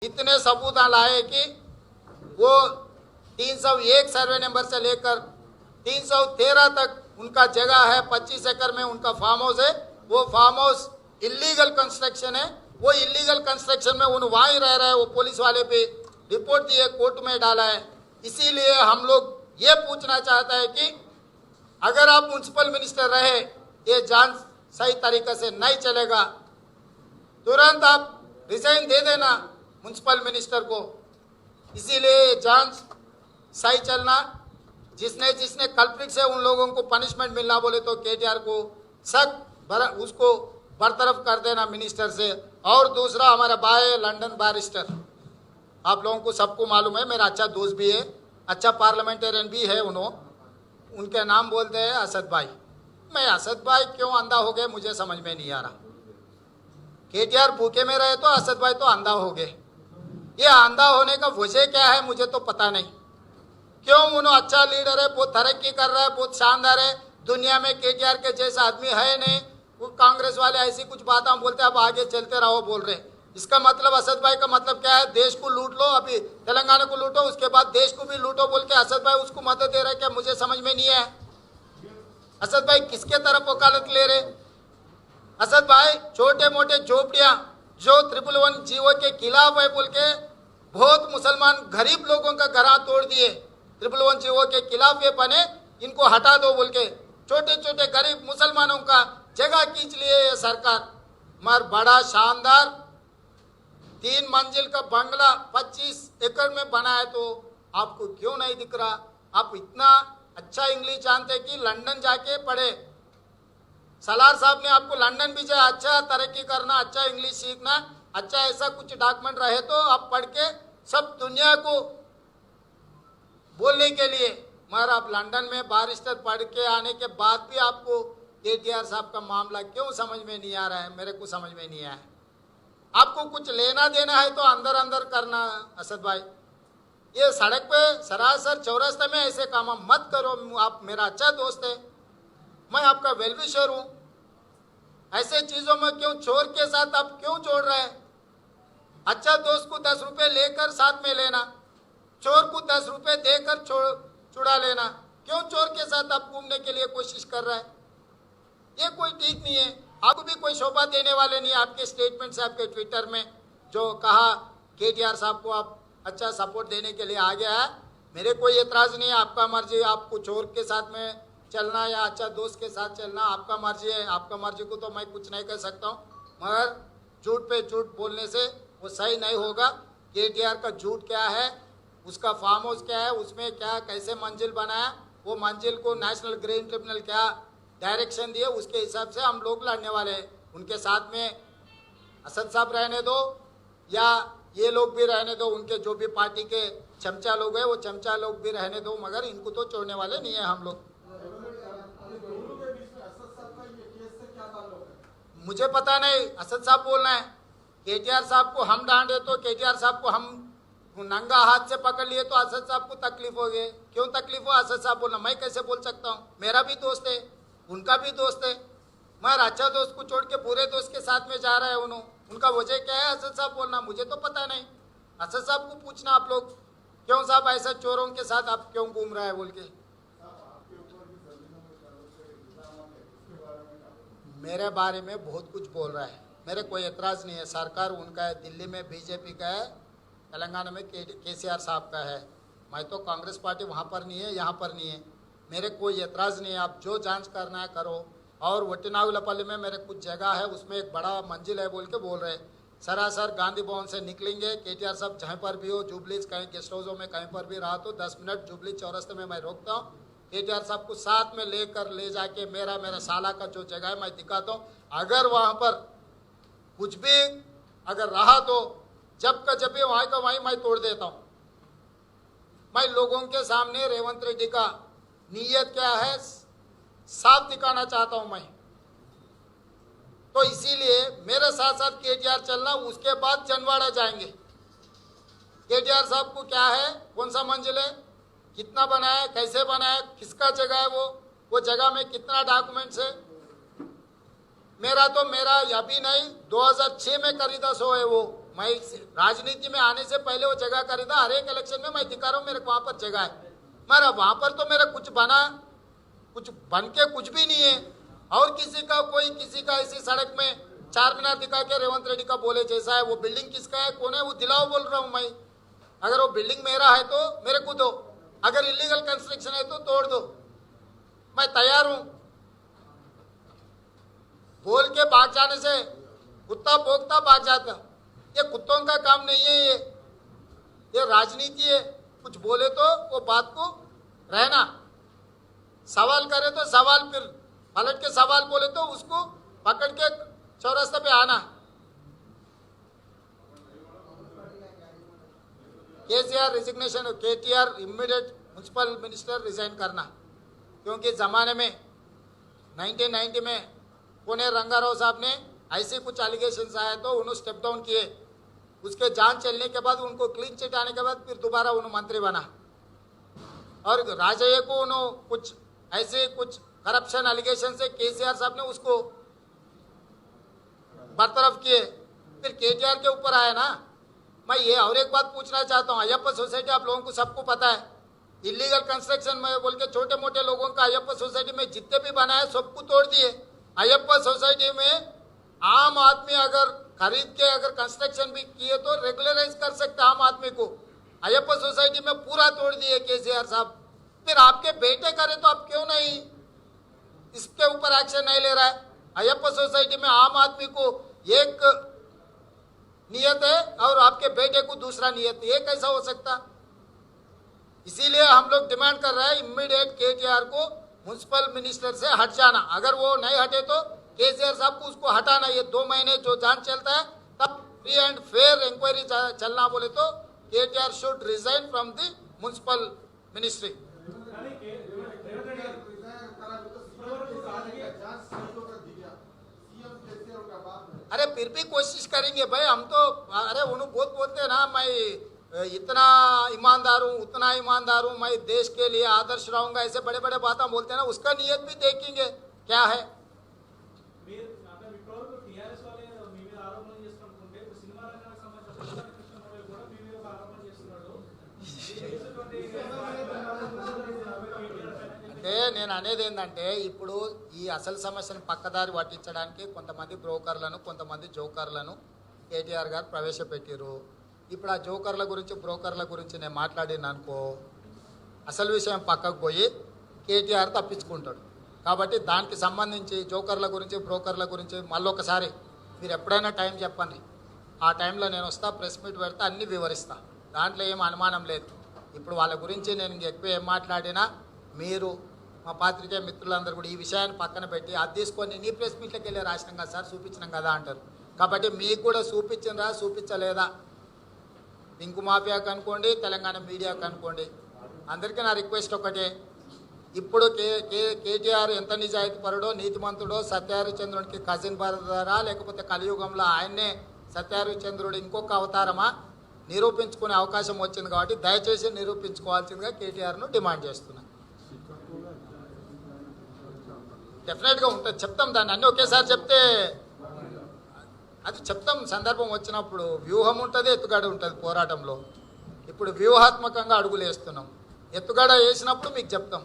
इतने सबूत लाए कि वो 301 सर्वे नंबर से लेकर 313 तक उनका जगह है, 25 एकड़ में उनका फार्म हाउस है। वो फार्म हाउस इलीगल कंस्ट्रक्शन है। वो इलीगल कंस्ट्रक्शन में उन वहाँ ही रह रहे हैं। वो पुलिस वाले पे रिपोर्ट दिए, कोर्ट में डाला है। इसीलिए हम लोग ये पूछना चाहते हैं कि अगर आप म्युनिसिपल मिनिस्टर रहे, ये जांच सही तरीके से नहीं चलेगा, तुरंत आप रिजाइन दे देना म्युनिसिपल मिनिस्टर को। इसीलिए जांच सही चलना, जिसने जिसने कल्प्रिट से उन लोगों को पनिशमेंट मिलना बोले तो केटीआर को सख्त उसको बरतरफ कर देना मिनिस्टर से। और दूसरा, हमारा भाई लंदन बैरिस्टर, आप लोगों को सबको मालूम है, मेरा अच्छा दोस्त भी है, अच्छा पार्लियामेंटेरियन भी है। उनके नाम बोलते हैं असद भाई। मैं असद भाई क्यों अंधा हो गए मुझे समझ में नहीं आ रहा। केटीआर भूखे में रहे तो असद भाई तो अंधा हो गए। ये अंधा होने का वजह क्या है मुझे तो पता नहीं। क्यों उन्होंने अच्छा लीडर है, बहुत तरक्की कर रहा है, बहुत शानदार है। दुनिया में केटीआर के जैसा आदमी है नहीं। वो कांग्रेस वाले ऐसी कुछ बातें बोलते हैं, अब आगे चलते रहो बोल रहे। इसका मतलब असद भाई का मतलब क्या है? देश को लूट लो, अभी तेलंगाना को लूटो, उसके बाद देश को भी लूटो बोल के असद भाई उसको मदद दे रहे क्या? मुझे समझ में नहीं है। असद भाई किसके तरफ वकालत ले रहे? असद भाई छोटे मोटे झोपड़ियां जो 111 जीवो के खिलाफ है बोल के बहुत मुसलमान गरीब लोगों का घर तोड़ दिए। 111 जीवो के खिलाफ ये बने, इनको हटा दो बोल के छोटे छोटे गरीब मुसलमानों का जगह खींच लिए ये सरकार। मगर बड़ा शानदार 3 मंजिल का बंगला 25 एकड़ में बना है, तो आपको क्यों नहीं दिख रहा? आप इतना अच्छा इंग्लिश जानते कि लंदन जाके पढ़े। सलार साहब ने आपको लंदन भी जाए, अच्छा तरक्की करना, अच्छा इंग्लिश सीखना, अच्छा ऐसा कुछ डॉक्यूमेंट रहे तो आप पढ़ के सब दुनिया को बोलने के लिए। मगर आप लंदन में बैरिस्टर पढ़ के आने के बाद भी आपको केटीआर साहब का मामला क्यों समझ में नहीं आ रहा है? मेरे को समझ में नहीं आया। आपको कुछ लेना देना है तो अंदर अंदर करना। असद भाई, ये सड़क पे सरासर चौरास्ते में ऐसे काम मत करो। आप मेरा अच्छा दोस्त है, मैं आपका वेल विशर हूँ। ऐसे चीजों में क्यों चोर के साथ आप क्यों जोड़ रहे हैं? अच्छा दोस्त को 10 रुपए लेकर साथ में लेना, चोर को 10 रुपए देकर छुड़ा लेना। क्यों चोर के साथ आप घूमने के लिए कोशिश कर रहे हैं? ये कोई ठीक नहीं है। आपको भी कोई शोभा देने वाले नहीं। आपके स्टेटमेंट से, आपके ट्विटर में जो कहा केटीआर साहब को आप अच्छा सपोर्ट देने के लिए आ गया है, मेरे कोई एतराज़ नहीं है। आपका मर्जी, आपको चोर के साथ में चलना या अच्छा दोस्त के साथ चलना आपका मर्जी है। आपका मर्जी को तो मैं कुछ नहीं कह सकता हूँ, मगर झूठ पे झूठ बोलने से वो सही नहीं होगा। केटीआर का झूठ क्या है, उसका फार्म हाउस क्या है, उसमें क्या कैसे मंजिल बनाया, वो मंजिल को नेशनल ग्रीन ट्रिब्यूनल क्या डायरेक्शन दिए, उसके हिसाब से हम लोग लड़ने वाले हैं। उनके साथ में असद साहब रहने दो या ये लोग भी रहने दो, उनके जो भी पार्टी के चमचा लोग हैं वो चमचा लोग भी रहने दो, मगर इनको तो छोड़ने वाले नहीं है हम लोग। मुझे पता नहीं, असद साहब बोलना है। केटीआर साहब को हम डांटे तो केटीआर साहब को हम नंगा हाथ से पकड़ लिए तो असद साहब को तकलीफ हो गई। क्यों तकलीफ हो? असद साहब बोलना, मैं कैसे बोल सकता हूँ? मेरा भी दोस्त है, उनका भी दोस्त है। मगर अच्छा दोस्त को छोड़ के बुरे दोस्त के साथ में जा रहा है उनका वजह क्या है? असद साहब बोलना, मुझे तो पता नहीं। असद साहब को पूछना आप लोग, क्यों साहब ऐसा चोरों के साथ आप क्यों घूम रहा है बोल के। मेरे बारे में बहुत कुछ बोल रहा है, मेरे कोई एतराज़ नहीं है। सरकार उनका है, दिल्ली में बीजेपी का है, तेलंगाना में केसीआर साहब का है। मैं तो कांग्रेस पार्टी वहाँ पर नहीं है, यहाँ पर नहीं है। मेरे कोई एतराज़ नहीं है। आप जो जांच करना है करो। और वट्टिनागुलपल्ली में मेरे कुछ जगह है, उसमें एक बड़ा मंजिल है बोल के बोल रहे। सरासर गांधी भवन से निकलेंगे, केटीआर साहब जहाँ पर भी हो, जुबलीज कहीं गेस्ट हाउसों में कहीं पर भी रहा तो 10 मिनट जुबली चौरस्ते में मैं रोकता हूँ। केटीआर साहब को साथ में ले जाके मेरा साला का जो जगह है मैं दिखाता हूँ। अगर वहाँ पर कुछ भी अगर रहा तो जब भी वहाँ का वहीं मैं तोड़ देता हूँ। मैं लोगों के सामने रेवंत रेड्डी का नीयत क्या है साफ दिखाना चाहता हूँ मैं। तो इसीलिए मेरे साथ साथ केटीआर चलना, उसके बाद जनवाड़ा जाएंगे। केटीआर साहब को क्या है, कौन सा मंजिल है, कितना बनाया, कैसे बनाया, किसका जगह है, वो जगह में कितना डॉक्यूमेंट्स है। मेरा अभी नहीं 2006 में खरीदा सो है वो मैं राजनीति में आने से पहले वो जगह खरीदा, हर एक इलेक्शन में मैं दिखा रहा हूँ मेरे को वहां पर जगह है, मगर वहां पर तो मेरा कुछ बना, कुछ बन के कुछ भी नहीं है। और किसी का कोई किसी का ऐसी सड़क में 4 मीनार दिखा के रेवंत रेड्डी का बोले जैसा है, वो बिल्डिंग किसका है, कौन है, वो दिलाओ बोल रहा हूँ मैं। अगर वो बिल्डिंग मेरा है तो मेरे को दो, अगर इलीगल कंस्ट्रक्शन है तो तोड़ दो, मैं तैयार हूं। बोल के भाग जाने से कुत्ता भौंकता भाग जाता, ये कुत्तों का काम नहीं है, ये राजनीति है। कुछ बोले तो वो बात को रहना, सवाल करे तो सवाल, फिर पलट के सवाल बोले तो उसको पकड़ के चौरास्ते पे आना। KCR resignation, KTR immediate municipal minister resign करना, क्योंकि ज़माने में 1990 में पुणे रंगाराव साहब ने ऐसे कुछ एलिगेशंस आए तो उन्होंने स्टेप डाउन किए, उसके जान चलने के बाद उनको क्लीन चिट आने के बाद फिर दोबारा उन्होंने मंत्री बना। और राजయ్య को उन्होंने कुछ ऐसे कुछ करप्शन एलिगेशन से केसीआर साहब ने उसको बरतरफ किए, फिर केटीआर के ऊपर आया ना। मैं ये और एक बात पूछना चाहता हूँ, अयप्पा सोसाइटी आप लोगों को सबको पता है, इलीगल कंस्ट्रक्शन में बोल के छोटे मोटे लोगों का अयप्पा सोसाइटी में जितने भी बनाए सबको तोड़ दिए। अयप्पा सोसाइटी में आम आदमी अगर खरीद के अगर कंस्ट्रक्शन भी किए तो रेगुलराइज कर सकते आम आदमी को, अयप्पा सोसाइटी में पूरा तोड़ दिए केसीआर साहब। फिर आपके बेटे करे तो आप क्यों नहीं इसके ऊपर एक्शन नहीं ले रहा है? अयप्पा सोसाइटी में आम आदमी को एक नियत है और आपके बेटे को दूसरा नियत है, ये कैसा हो सकता? इसीलिए हम लोग डिमांड कर रहे हैं इमीडिएट केटीआर को म्युनिसिपल मिनिस्टर से हट जाना। अगर वो नहीं हटे तो केसीआर साहब को उसको हटाना। ये 2 महीने जो जान चलता है तब फ्री एंड फेयर इंक्वायरी चलना बोले तो KTR should resign from the municipal ministry. अरे फिर भी कोशिश करेंगे भाई हम तो। अरे उन्होंने बहुत बोलते हैं ना, मैं इतना ईमानदार हूँ उतना ईमानदार हूँ, मैं देश के लिए आदर्श रहूंगा, ऐसे बड़े बड़े बातें बोलते हैं ना, उसका नियत भी देखेंगे क्या है। అంటే నేను అనేది ఏంటంటే ఇప్పుడు ఈ అసలు సమస్యను పక్కదారి పట్టించడానికి కొంతమంది బ్రోకర్లను కొంతమంది జోకర్లను కేటీఆర్ గారు ప్రవేశపెట్టారు. ఇప్పుడు ఆ జోకర్ల గురించి బ్రోకర్ల గురించి నేను మాట్లాడిన అనుకో అసలు విషయం పక్కకు పోయి కేటీఆర్ తప్పించుకుంటాడు. కాబట్టి దానికి సంబంధించి జోకర్ల గురించి బ్రోకర్ల గురించి మళ్ళొకసారి మీరు ఎప్పుడైనా టైం చెప్పండి, ఆ టైంలో నేను వస్తా, ప్రెస్ మీట్ పెడతా, అన్నీ వివరిస్తా, దాంట్లో ఏం అనుమానం లేదు. ఇప్పుడు వాళ్ళ గురించి నేను ఎక్కువ ఏం మాట్లాడినా మీరు మా పాత్రికేయ మిత్రులందరూ కూడా ఈ విషయాన్ని పక్కన పెట్టి అది తీసుకొని నీ ప్రెస్ మీట్లోకి వెళ్ళి రాసినాం కదా సార్, చూపించినాం కదా అంటారు. కాబట్టి మీకు కూడా చూపించినరా చూపించలేదా, పింకు మాఫియాకు అనుకోండి, తెలంగాణ మీడియాకు అనుకోండి, అందరికీ నా రిక్వెస్ట్ ఒకటే, ఇప్పుడు కేటీఆర్ ఎంత నిజాయితీ పరుడో నీతిమంతుడో, సత్యహరిచంద్రుడికి కజిన్ బ్రదరా లేకపోతే కలియుగంలో ఆయన్నే సత్యహరిచంద్రుడు ఇంకొక అవతారమా నిరూపించుకునే అవకాశం వచ్చింది. కాబట్టి దయచేసి నిరూపించుకోవాల్సిందిగా కేటీఆర్ను డిమాండ్ చేస్తున్నాను. డెఫినెట్గా ఉంటుంది, చెప్తాం, దాన్ని అన్నీ ఒకేసారి చెప్తే అది చెప్తాం. సందర్భం వచ్చినప్పుడు వ్యూహం ఉంటుంది, ఎత్తుగడ ఉంటుంది పోరాటంలో. ఇప్పుడు వ్యూహాత్మకంగా అడుగులు వేస్తున్నాం, ఎత్తుగడ వేసినప్పుడు మీకు చెప్తాం.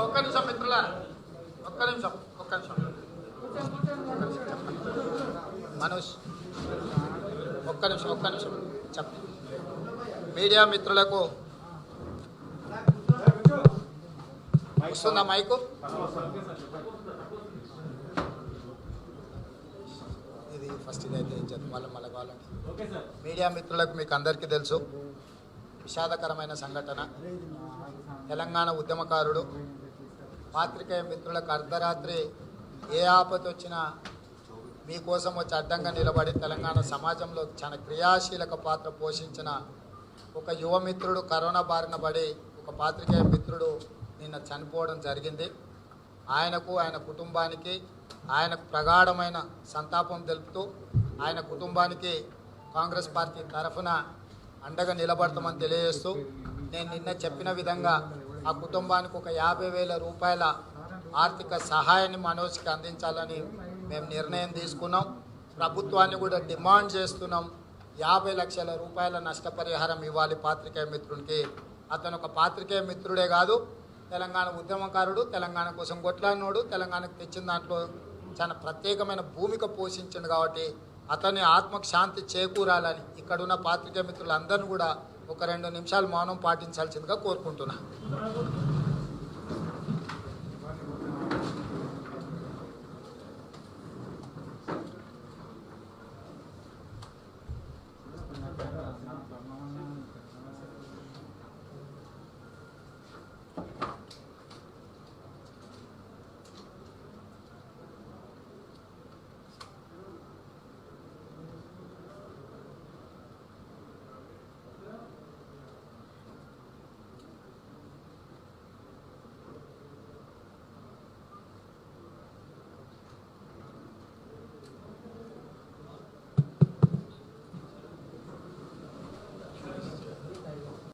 ఒక్క నిమిషం మిత్రుల, ఒక్క నిమిషం మనోజ్, ఒక్క నిమిషం చెప్ప మీడియా మిత్రులకు వస్తుందా మైకు? ఇది ఫస్ట్ ఇదైతే మళ్ళీ కావాలండి. మీడియా మిత్రులకు మీకు అందరికీ తెలుసు, విషాదకరమైన సంఘటన. తెలంగాణ ఉద్యమకారుడు, పాత్రికేయ మిత్రులకు అర్ధరాత్రి ఏ ఆపద వచ్చినా మీకోసం వచ్చి అడ్డంగా నిలబడి తెలంగాణ సమాజంలో చాలా క్రియాశీలక పాత్ర పోషించిన ఒక యువ మిత్రుడు కరోనా బారిన పడి ఒక పాత్రికేయ మిత్రుడు నిన్న చనిపోవడం జరిగింది. ఆయనకు, ఆయన కుటుంబానికి ఆయనకు ప్రగాఢమైన సంతాపం తెలుపుతూ ఆయన కుటుంబానికి కాంగ్రెస్ పార్టీ తరఫున అండగా నిలబడతామని తెలియజేస్తూ నేను నిన్న చెప్పిన విధంగా ఆ కుటుంబానికి ఒక 50,000 రూపాయల ఆర్థిక సహాయాన్ని మనోజ్కి అందించాలని మేము నిర్ణయం తీసుకున్నాం. ప్రభుత్వాన్ని కూడా డిమాండ్ చేస్తున్నాం. 50 లక్షల రూపాయల నష్టపరిహారం ఇవ్వాలి పాత్రికేయ మిత్రునికి. అతను ఒక పాత్రికేయ మిత్రుడే కాదు, తెలంగాణ ఉద్యమకారుడు, తెలంగాణ కోసం కొట్లాడినోడు, తెలంగాణకు తెచ్చిన దాంట్లో చాలా ప్రత్యేకమైన భూమిక పోషించింది. కాబట్టి అతని ఆత్మకు శాంతి చేకూరాలని ఇక్కడున్న పాత్రికేయ మిత్రులందరినీ కూడా ఒక 2 నిమిషాలు మౌనం పాటించాల్సిందిగా కోరుకుంటున్నా.